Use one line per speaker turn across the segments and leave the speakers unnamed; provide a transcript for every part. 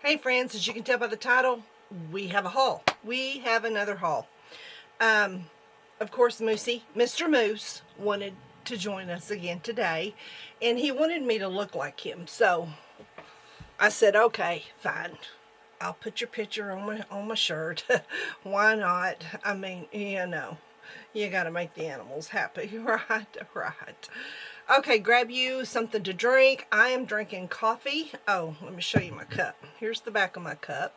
Hey friends, as you can tell by the title, we have a haul. We have another haul. Of course, Moosey, Mr. Moose, wanted to join us again today, and he wanted me to look like him. So I said, okay, fine. I'll put your picture on my shirt. Why not? I mean, you know, you got to make the animals happy, right? Right. Okay, grab you something to drink. I am drinking coffee. Oh, let me show you my cup. Here's the back of my cup.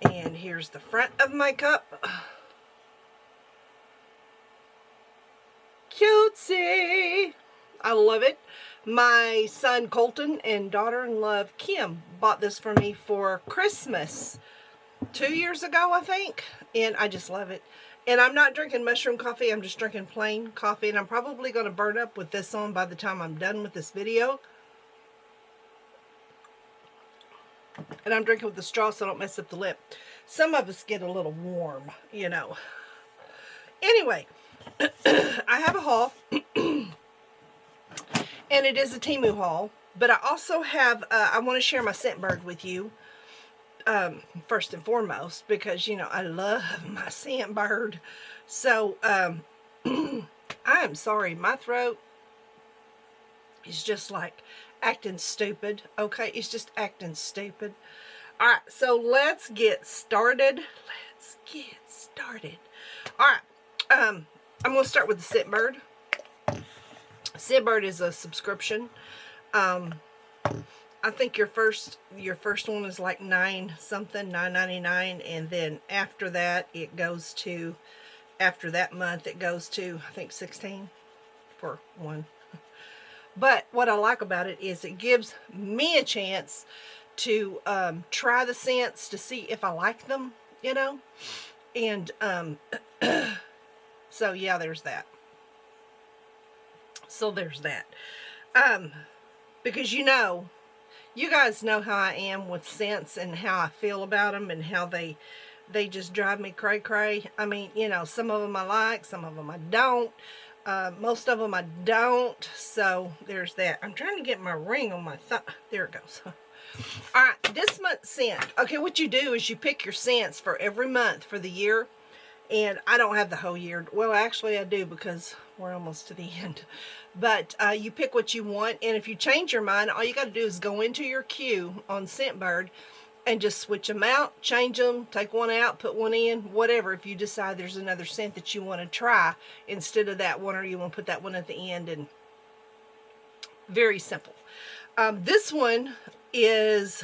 And here's the front of my cup. Cutesy! I love it. My son Colton and daughter-in-law Kim bought this for me for Christmas 2 years ago, I think. And I just love it. And I'm not drinking mushroom coffee, I'm just drinking plain coffee. And I'm probably going to burn up with this on by the time I'm done with this video. And I'm drinking with the straw so I don't mess up the lip. Some of us get a little warm, you know. Anyway, I have a haul. And it is a Temu haul. But I also have, I want to share my Scentbird with you. First and foremost, because you know I love my Scentbird. So I am sorry, my throat is just like acting stupid. Okay, it's just acting stupid. All right, so let's get started. All right, I'm gonna start with the Scentbird. Scentbird is a subscription. I think your first one is like $9.99, and then after that it goes to, after that month it goes to, I think 16 for one. But what I like about it is it gives me a chance to try the scents to see if I like them, you know. And so yeah, there's that. So there's that. Because you guys know how I am with scents and how I feel about them and how they just drive me cray cray. I mean, you know, some of them I like, some of them I don't. Most of them I don't. So there's that. I'm trying to get my ring on my thumb. There it goes. Alright, this month's scent. Okay, what you do is you pick your scents for every month for the year. And I don't have the whole year. Well, actually I do, because we're almost to the end. But you pick what you want, and if you change your mind, all you got to do is go into your queue on Scentbird and just switch them out, change them, take one out, put one in, whatever. If you decide there's another scent that you want to try instead of that one, or you want to put that one at the end, and very simple. This one is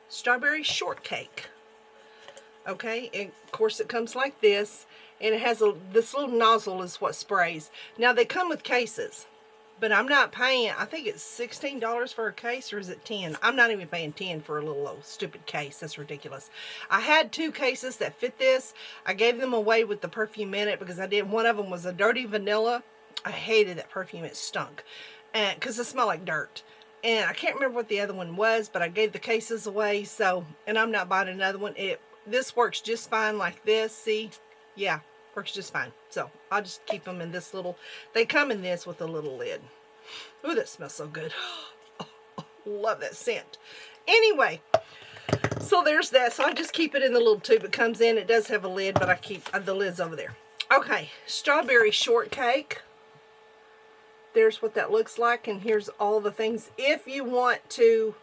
strawberry shortcake. Okay, and of course it comes like this, and it has this little nozzle is what sprays. Now they come with cases, but I'm not paying, I think it's $16 for a case, or is it 10? I'm not even paying 10 for a little old stupid case. That's ridiculous. I had 2 cases that fit this. I gave them away with the perfume in it because one of them was a dirty vanilla. I hated that perfume. It stunk, and because it smelled like dirt. And I can't remember what the other one was, but I gave the cases away. So, and I'm not buying another one. This works just fine like this. See, yeah, works just fine. So I'll just keep them in this little, they come in this with a little lid. Ooh, that smells so good. Oh, love that scent. Anyway, so there's that. So I just keep it in the little tube it comes in. It does have a lid, but I keep the lids over there. Okay, strawberry shortcake. There's what that looks like, and here's all the things. If you want to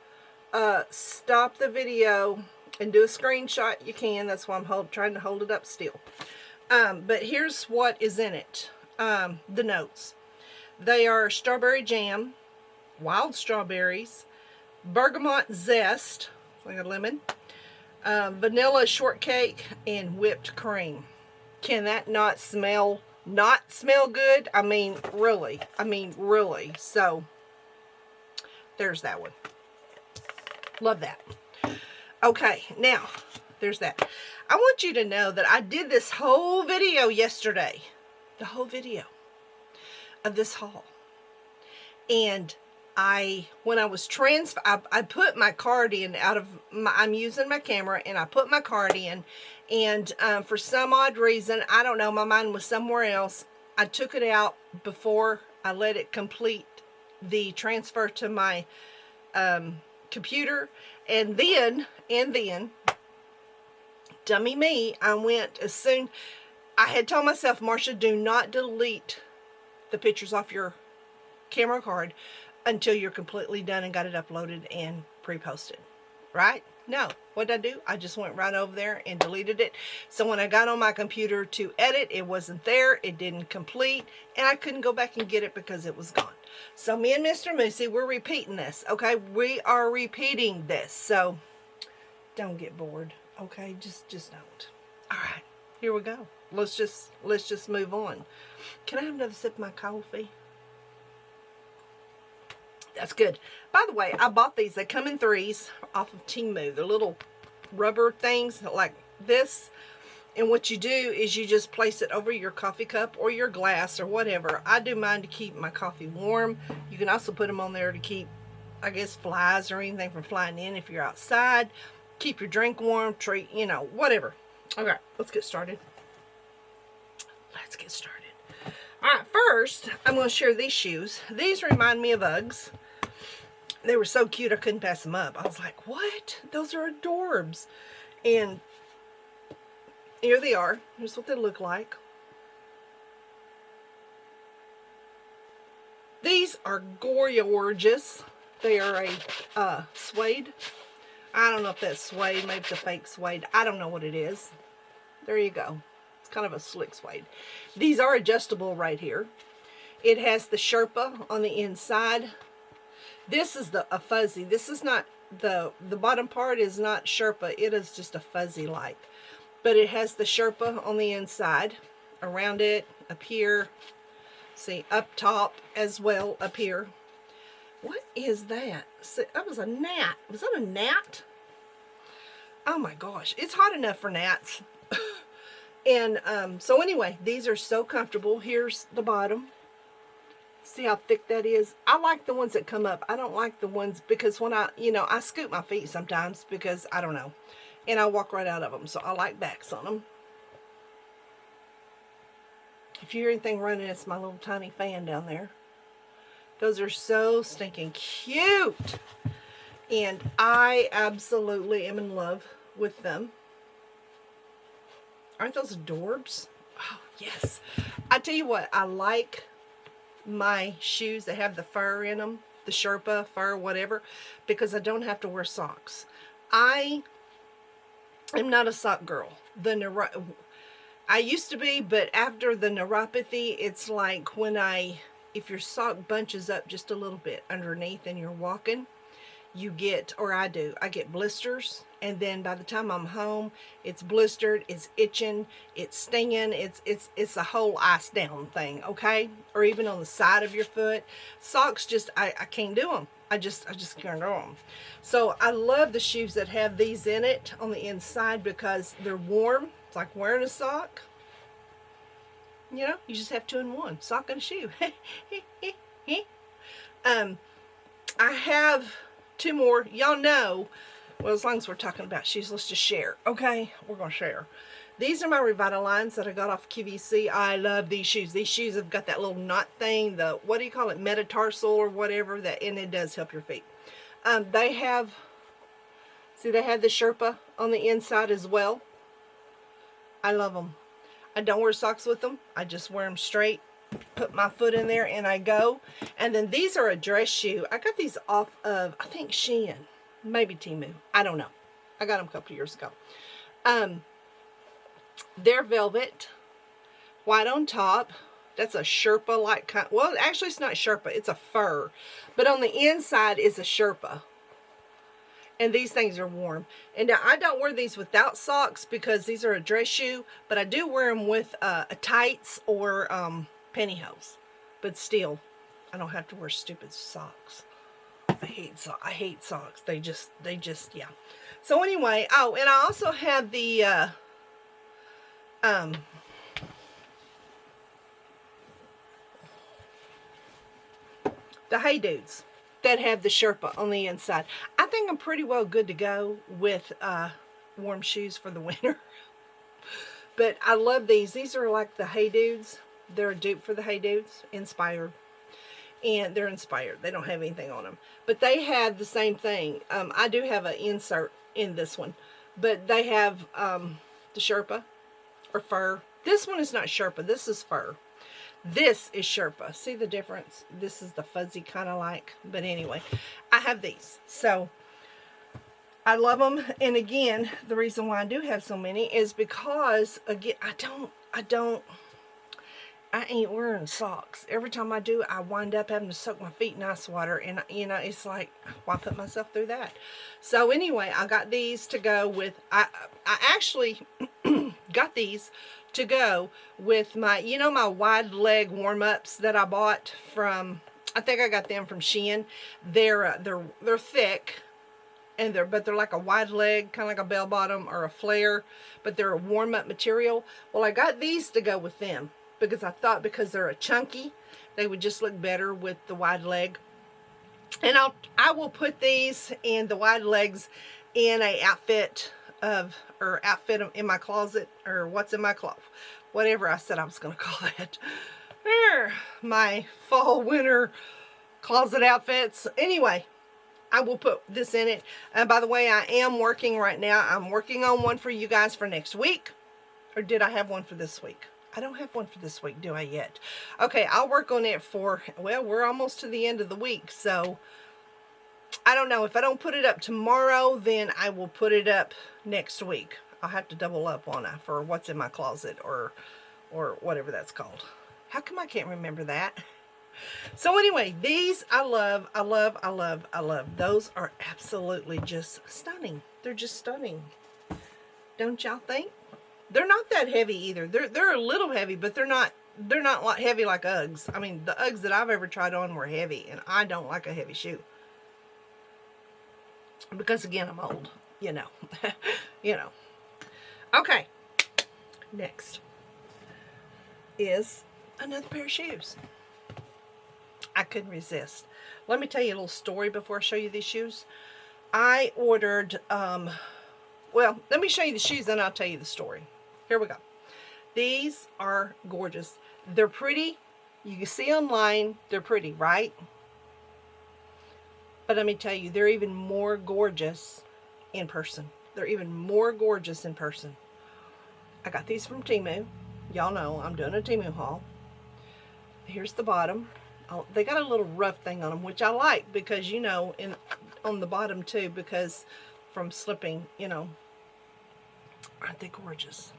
stop the video and do a screenshot, you can. That's why I'm trying to hold it up still. But here's what is in it. The notes. They are strawberry jam, wild strawberries, bergamot zest, like a lemon, vanilla shortcake, and whipped cream. Can that not smell good? I mean, really. So, there's that one. Love that. Okay, now, there's that. I want you to know that I did this whole video yesterday. The whole video of this haul. And when I was I put my card in I'm using my camera, and I put my card in, and for some odd reason, I don't know, my mind was somewhere else. I took it out before I let it complete the transfer to my computer, And then, dummy me, I went as soon, I had told myself, Marsha, do not delete the pictures off your camera card until you're completely done and got it uploaded and pre-posted, right? No, what did I do? I just went right over there and deleted it. So when I got on my computer to edit, it wasn't there, it didn't complete, and I couldn't go back and get it because it was gone. So me and Mr. Moosey, we're repeating this, okay? We are repeating this, so don't get bored, okay? Just don't. All right, here we go. Let's just move on. Can I have another sip of my coffee? That's good. By the way, I bought these. They come in 3s off of Temu. They're little rubber things like this. And what you do is you just place it over your coffee cup or your glass or whatever. I do mine to keep my coffee warm. You can also put them on there to keep, I guess, flies or anything from flying in if you're outside. Keep your drink warm, treat, you know, whatever. Okay, let's get started. Let's get started. All right, first, I'm going to share these shoes. These remind me of Uggs. They were so cute, I couldn't pass them up. I was like, what? Those are adorbs. And here they are. Here's what they look like. These are gorgeous. They are a suede. I don't know if that's suede. Maybe it's a fake suede. I don't know what it is. There you go. It's kind of a slick suede. These are adjustable right here. It has the Sherpa on the inside. This is a fuzzy. This is not, the bottom part is not Sherpa. It is just a fuzzy like. But it has the Sherpa on the inside, around it, up here. See, up top as well, up here. What is that? See, that was a gnat. Was that a gnat? Oh my gosh. It's hot enough for gnats. And so anyway, these are so comfortable. Here's the bottom. See how thick that is? I like the ones that come up. I don't like the ones because when I scoop my feet sometimes because I don't know. And I walk right out of them. So I like backs on them. If you hear anything running, it's my little tiny fan down there. Those are so stinking cute. And I absolutely am in love with them. Aren't those adorbs? Oh, yes. I tell you what, I like my shoes that have the fur in them, the Sherpa, fur, whatever, because I don't have to wear socks. I am not a sock girl. I used to be, but after the neuropathy, it's like when if your sock bunches up just a little bit underneath and you're walking, you get, or I do, I get blisters. And then by the time I'm home, it's blistered, it's itching, it's stinging, it's a whole ice down thing, okay? Or even on the side of your foot. Socks just, I can't do them. I just can't do them. So I love the shoes that have these in it on the inside because they're warm. It's like wearing a sock. You know, you just have 2 in 1, sock and a shoe. I have 2 more. Y'all know. Well, as long as we're talking about shoes, let's just share. Okay, we're going to share. These are my REVANT that I got off QVC. I love these shoes. These shoes have got that little knot thing, the, what do you call it, metatarsal or whatever, that, and it does help your feet. They have, see, they have the Sherpa on the inside as well. I love them. I don't wear socks with them. I just wear them straight, put my foot in there, and I go. And then these are a dress shoe. I got these off of, I think, Shein. Maybe Temu. I don't know. I got them a couple years ago. They're velvet. White on top. That's a Sherpa-like kind. Well, actually, it's not Sherpa. It's a fur. But on the inside is a Sherpa. And these things are warm. And now, I don't wear these without socks because these are a dress shoe. But I do wear them with tights or pantyhose. But still, I don't have to wear stupid socks. I hate socks. They just, yeah. So anyway, oh, and I also have the, Hey Dudes that have the Sherpa on the inside. I think I'm pretty well good to go with warm shoes for the winter. But I love these. These are like the Hey Dudes. They're a dupe for the Hey Dudes, inspired. and they're inspired. They don't have anything on them, but they have the same thing. I do have an insert in this one, but they have the Sherpa or fur. This one is not Sherpa. This is fur. This is Sherpa. See the difference? This is the fuzzy kind of like. But anyway, I have these. So I love them. And again, the reason why I do have so many is because, again, I ain't wearing socks. Every time I do, I wind up having to soak my feet in ice water. And, you know, it's like, why put myself through that? So anyway, I got these to go with, I actually got these to go with my, you know, my wide leg warm-ups that I bought from, I think I got them from Shein. They're thick, and they're like a wide leg, kind of like a bell bottom or a flare, but they're a warm-up material. Well, I got these to go with them because I thought because they're a chunky, they would just look better with the wide leg. And I will put these and the wide legs in a outfit in my closet, or what's in my closet, whatever I said I was going to call it. My fall winter closet outfits. Anyway, I will put this in it. And by the way, I am working right now. I'm working on one for you guys for next week. Or did I have one for this week? I don't have one for this week, do I yet? Okay, I'll work on it for, well, we're almost to the end of the week, so I don't know. If I don't put it up tomorrow, then I will put it up next week. I'll have to double up on it for what's in my closet, or whatever that's called. How come I can't remember that? So anyway, these I love, I love, I love, I love. Those are absolutely just stunning. They're just stunning. Don't y'all think? They're not that heavy either. They're a little heavy, but they're not like heavy like Uggs. I mean, the Uggs that I've ever tried on were heavy, and I don't like a heavy shoe. Because again, I'm old, you know. You know. Okay. Next is another pair of shoes. I couldn't resist. Let me tell you a little story before I show you these shoes. I ordered, well, let me show you the shoes, then I'll tell you the story. Here we go. These are gorgeous. They're pretty. You can see online, they're pretty, right? But let me tell you, they're even more gorgeous in person. They're even more gorgeous in person. I got these from Temu. Y'all know I'm doing a Temu haul. Here's the bottom. Oh, they got a little rough thing on them, which I like because, you know, on the bottom too, because from slipping, you know. Aren't they gorgeous?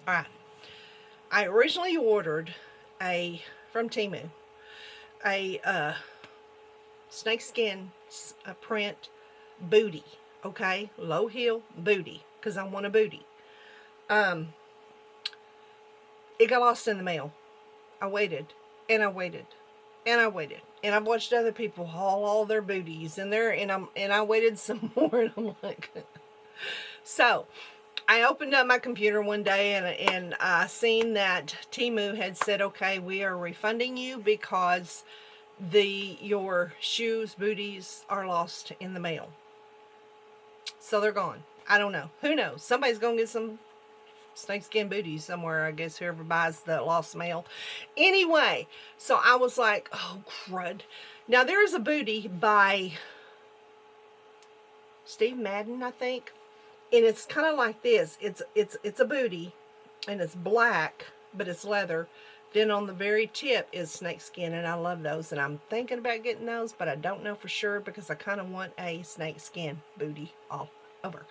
All right. I originally ordered from Temu a snakeskin print booty, okay? Low heel booty, because I want a booty. It got lost in the mail. I waited, and I waited, and I waited. And I've watched other people haul all their booties in there, and I waited some more, and I'm like... So, I opened up my computer one day, and I seen that Temu had said, okay, we are refunding you because your shoes, booties are lost in the mail. So they're gone. I don't know. Who knows? Somebody's going to get some snakeskin booties somewhere, I guess, whoever buys the lost mail. Anyway, so I was like, oh, crud. Now, there is a booty by Steve Madden, I think. And it's kind of like this. It's a booty, and it's black, but it's leather. Then on the very tip is snakeskin, and I love those. And I'm thinking about getting those, but I don't know for sure because I kind of want a snakeskin booty all over.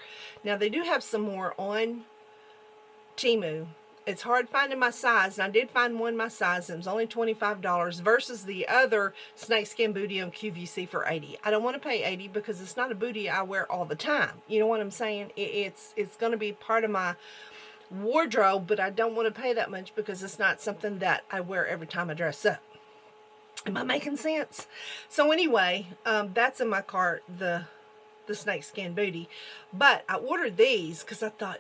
Now, they do have some more on Temu. It's hard finding my size, and I did find one my size, and it was only $25 versus the other snakeskin booty on QVC for $80. I don't want to pay $80 because it's not a booty I wear all the time. You know what I'm saying? It's going to be part of my wardrobe, but I don't want to pay that much because it's not something that I wear every time I dress up. Am I making sense? So anyway, that's in my cart, the snakeskin booty. But I ordered these because I thought...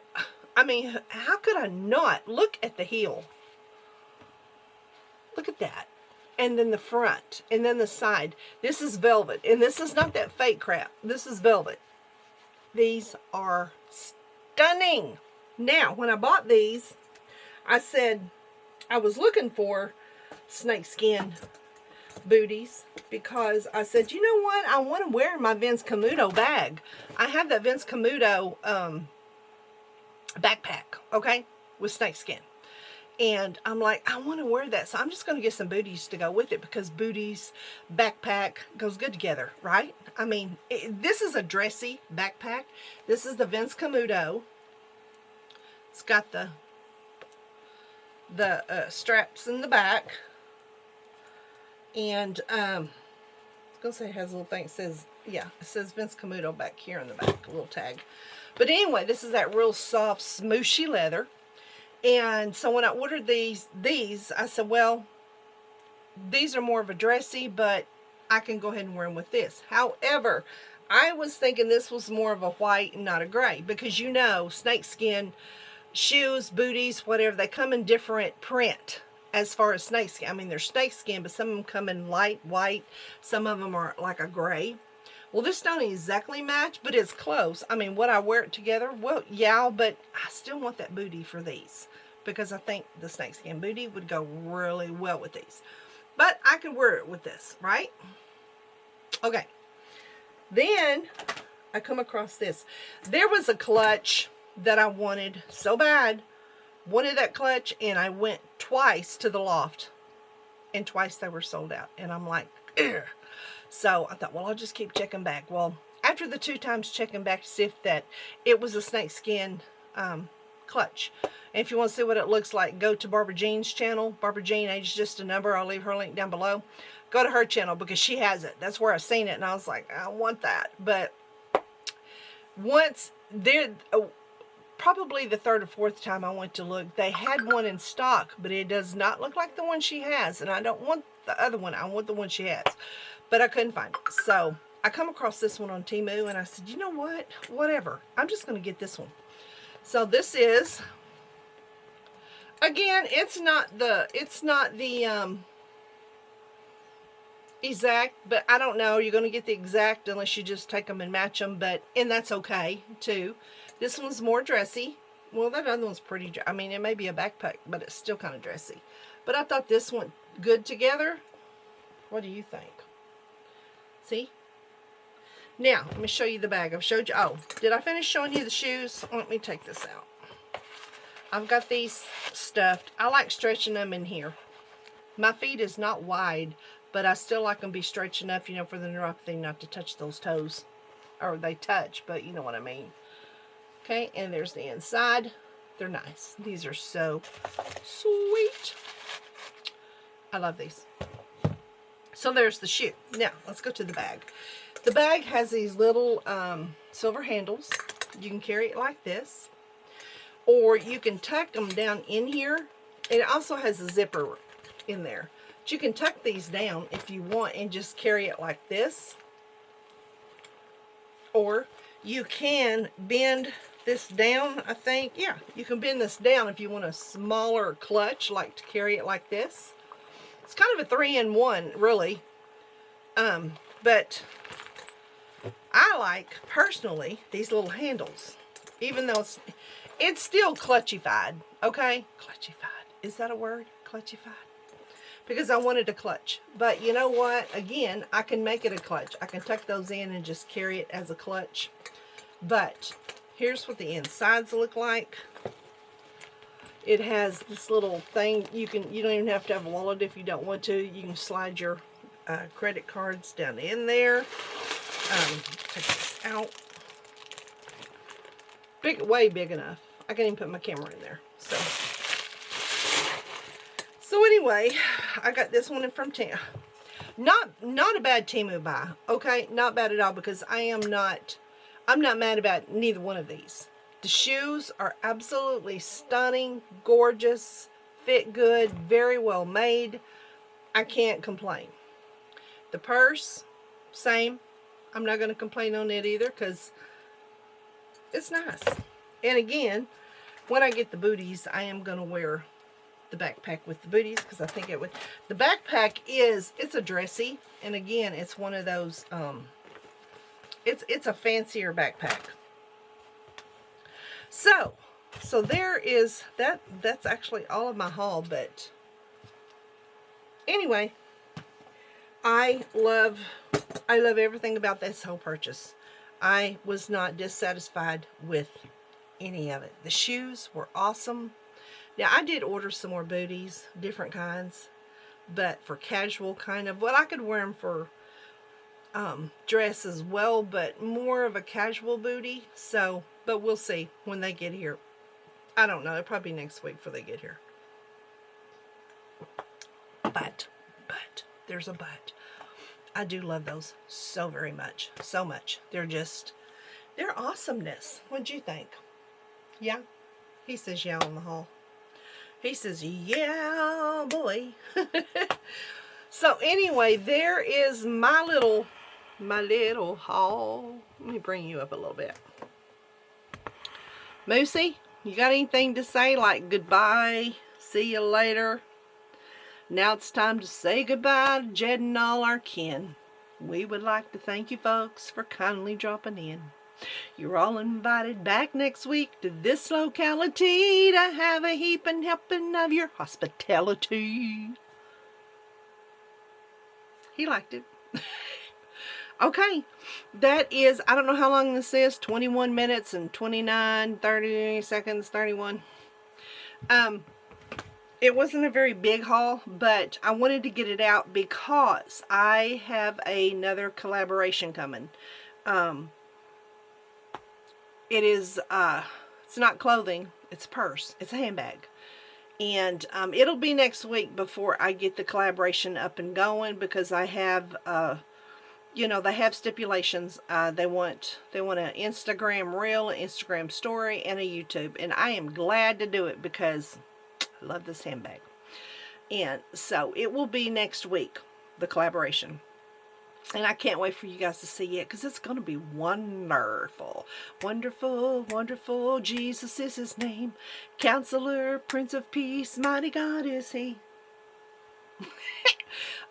I mean, how could I not? Look at the heel. Look at that. And then the front. And then the side. This is velvet. And this is not that fake crap. This is velvet. These are stunning. Now, when I bought these, I said I was looking for snakeskin booties because I said, you know what? I want to wear my Vince Camuto bag. I have that Vince Camuto backpack, okay, with snakeskin. And I'm like, I want to wear that. So I'm just going to get some booties to go with it because booties, backpack goes good together, right? I mean, this is a dressy backpack. This is the Vince Camuto. It's got the straps in the back. And I was going to say it has a little thing. It says, yeah, it says Vince Camuto back here in the back, a little tag. But anyway, this is that real soft, smooshy leather. And so when I ordered these, I said, well, these are more of a dressy, but I can go ahead and wear them with this. However, I was thinking this was more of a white and not a gray, because you know, snakeskin shoes, booties, whatever, they come in different print as far as snakeskin. I mean, they're snakeskin, but some of them come in light white. Some of them are like a gray. Well, this don't exactly match, but it's close. I mean, would I wear it together? Well, yeah, but I still want that booty for these because I think the snakeskin booty would go really well with these. But I could wear it with this, right? Okay. Then I come across this. There was a clutch that I wanted so bad. Wanted that clutch, and I went twice to the loft, and twice they were sold out. And I'm like, ugh. So I thought, well, I'll just keep checking back. Well, after the 2 times checking back to see if that it was a snakeskin clutch. And if you want to see what it looks like, go to Barbara Jean's channel. Barbara Jean, Age Just a Number. I'll leave her link down below. Go to her channel because she has it. That's where I seen it, and I was like, I want that. But once there, probably the 3rd or 4th time I went to look, they had one in stock, but it does not look like the one she has. And I don't want the other one. I want the one she has. But I couldn't find it. So I come across this one on Temu, and I said, you know what? Whatever. I'm just going to get this one. So this is, again, it's not the exact, but I don't know. You're going to get the exact unless you just take them and match them, and that's okay too. This one's more dressy. Well, that other one's pretty, I mean, it may be a backpack, but it's still kind of dressy. But I thought this went good together. What do you think? See? Now, let me show you the bag. I've showed you. Oh, did I finish showing you the shoes? Let me take this out. I've got these stuffed. I like stretching them in here. My feet is not wide, but I still like them to be stretched enough, you know, for the neuropathy not to touch those toes. Or they touch, but you know what I mean. Okay, and there's the inside. They're nice. These are so sweet. I love these. So there's the shoe. Now, let's go to the bag. The bag has these little silver handles. You can carry it like this. Or you can tuck them down in here. It also has a zipper in there. But you can tuck these down if you want and just carry it like this. Or you can bend this down, I think. Yeah, you can bend this down if you want a smaller clutch, like to carry it like this. It's kind of a 3-in-1, really. But I like, personally, these little handles. Even though it's still clutchified, okay? Clutchified. Is that a word? Clutchified? Because I wanted a clutch. But you know what? Again, I can make it a clutch. I can tuck those in and just carry it as a clutch. But here's what the insides look like. It has this little thing. You don't even have to have a wallet if you don't want to. You can slide your credit cards down in there. Take this out. Way big enough. I can even put my camera in there. So anyway, I got this one from Temu. Not a bad Temu buy. Okay, not bad at all, because I'm not mad about neither one of these. The shoes are absolutely stunning, gorgeous, fit good, very well made. I can't complain. The purse, same. I'm not going to complain on it either because it's nice. And again, when I get the booties, I am going to wear the backpack with the booties because I think it would. The backpack it's a dressy, and again, it's one of those. It's a fancier backpack. So there is that. That's actually all of my haul. But anyway, I love everything about this whole purchase. I was not dissatisfied with any of it. The shoes were awesome. Now, I did order some more booties, different kinds, but for casual kind of, well, I could wear them for dress as well, but more of a casual booty. So, but we'll see when they get here. I don't know. It'll probably be next week before they get here. But, there's a but. I do love those so very much. So much. They're awesomeness. What'd you think? Yeah? He says yeah on the hall. He says, yeah, boy. So anyway, there is my little haul. Let me bring you up a little bit. Moosey, you got anything to say, like goodbye, see you later? Now it's time to say goodbye to Jed and all our kin. We would like to thank you folks for kindly dropping in. You're all invited back next week to this locality to have a heaping helping of your hospitality. He liked it. Okay, that is, I don't know how long this is, 21 minutes and 29, 30 seconds, 31. It wasn't a very big haul, but I wanted to get it out because I have another collaboration coming. It is, it's not clothing, it's a purse, it's a handbag. And it'll be next week before I get the collaboration up and going, because I have, you know, they have stipulations. They want an Instagram reel, an Instagram story, and a YouTube. And I am glad to do it because I love this handbag. And so it will be next week, the collaboration. And I can't wait for you guys to see it, because it's going to be wonderful. Wonderful, wonderful, Jesus is his name. Counselor, Prince of Peace, mighty God is he.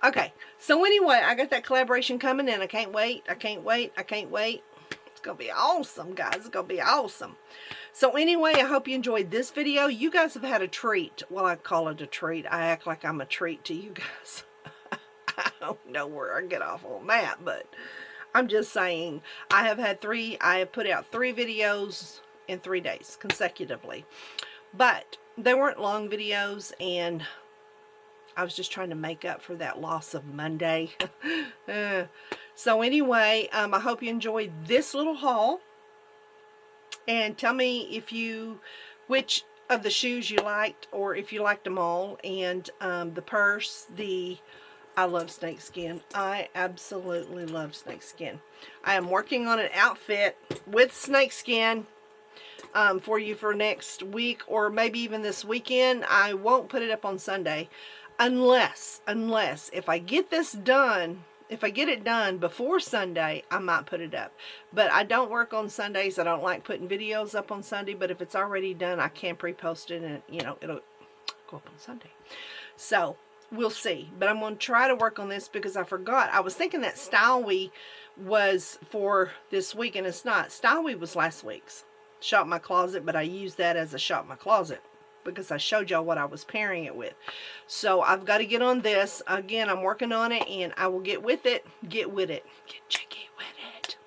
Okay, so anyway, I got that collaboration coming, and I can't wait, I can't wait, I can't wait. It's going to be awesome, guys. It's going to be awesome. So anyway, I hope you enjoyed this video. You guys have had a treat. Well, I call it a treat. I act like I'm a treat to you guys. I don't know where I get off on that, but I'm just saying I have put out 3 videos in 3 days consecutively, but they weren't long videos, and I was just trying to make up for that loss of Monday. So anyway, I hope you enjoyed this little haul, and tell me which of the shoes you liked, or if you liked them all, and the purse, I love snakeskin. I absolutely love snakeskin. I am working on an outfit with snakeskin for you for next week, or maybe even this weekend. I won't put it up on Sunday unless if I get this done, if I get it done before Sunday, I might put it up. But I don't work on Sundays. I don't like putting videos up on Sunday, but if it's already done, I can pre-post it, and you know, it'll go up on Sunday. So we'll see, but I'm going to try to work on this, because I forgot. I was thinking that Style Week was for this week, and it's not. Style Week was last week's Shop My Closet, but I used that as a Shop My Closet because I showed y'all what I was pairing it with. So I've got to get on this. Again, I'm working on it, and I will get with it. Get with it. Get jiggy with it.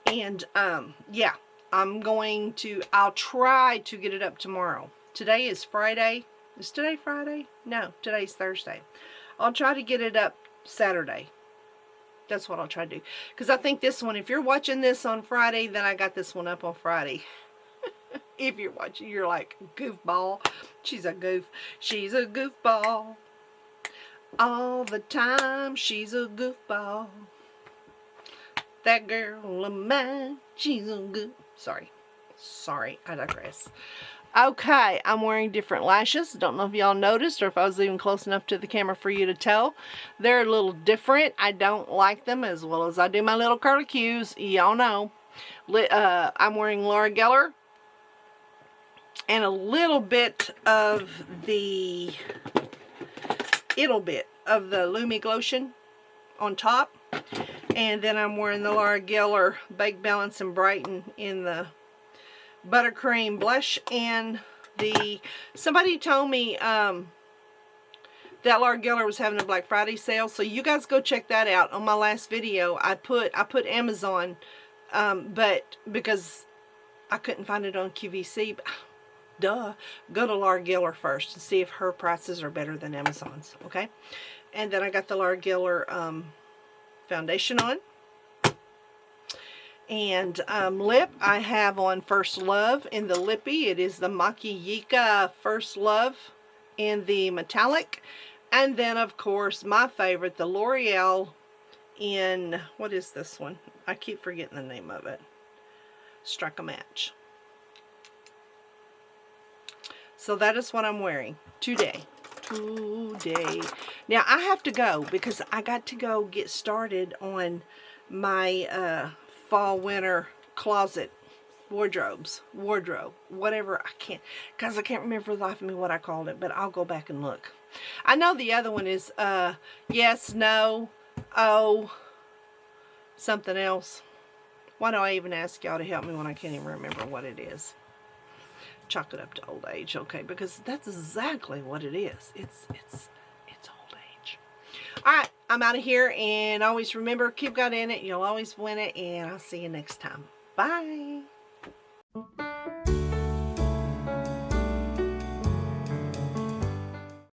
And, yeah, I'll try to get it up tomorrow. Today is Friday. Is today Friday? No, today's Thursday. I'll try to get it up Saturday. That's what I'll try to do. Because I think this one, if you're watching this on Friday, then I got this one up on Friday. If you're watching, you're like, goofball. She's a goof. She's a goofball. All the time, she's a goofball. That girl of mine, she's a goof. Sorry, I digress. Okay, I'm wearing different lashes. Don't know if y'all noticed, or if I was even close enough to the camera for you to tell. They're a little different. I don't like them as well as I do my little curlicues. Y'all know. I'm wearing Laura Geller, and a little bit of the Lumi Glotion on top. And then I'm wearing the Laura Geller Bake, Balance, and Brighten in the Buttercream blush, and somebody told me that Laura Geller was having a Black Friday sale, so you guys go check that out. On my last video, I put Amazon, but because I couldn't find it on QVC, duh, go to Laura Geller first and see if her prices are better than Amazon's, okay? And then I got the Laura Geller foundation on. And lip, I have on First Love in the Lippy. It is the Maki Yika First Love in the metallic. And then, of course, my favorite, the L'Oreal in, what is this one? I keep forgetting the name of it. Strike a Match. So that is what I'm wearing today. Now, I have to go because I got to go get started on my fall, winter closet wardrobe, whatever. I can't remember for the life of me what I called it, but I'll go back and look. I know the other one is yes, no, oh, something else. Why do I even ask y'all to help me when I can't even remember what it is? Chalk it up to old age, okay? Because that's exactly what it is. It's old age. All right, I'm out of here, and always remember, keep God in it. You'll always win it, and I'll see you next time. Bye.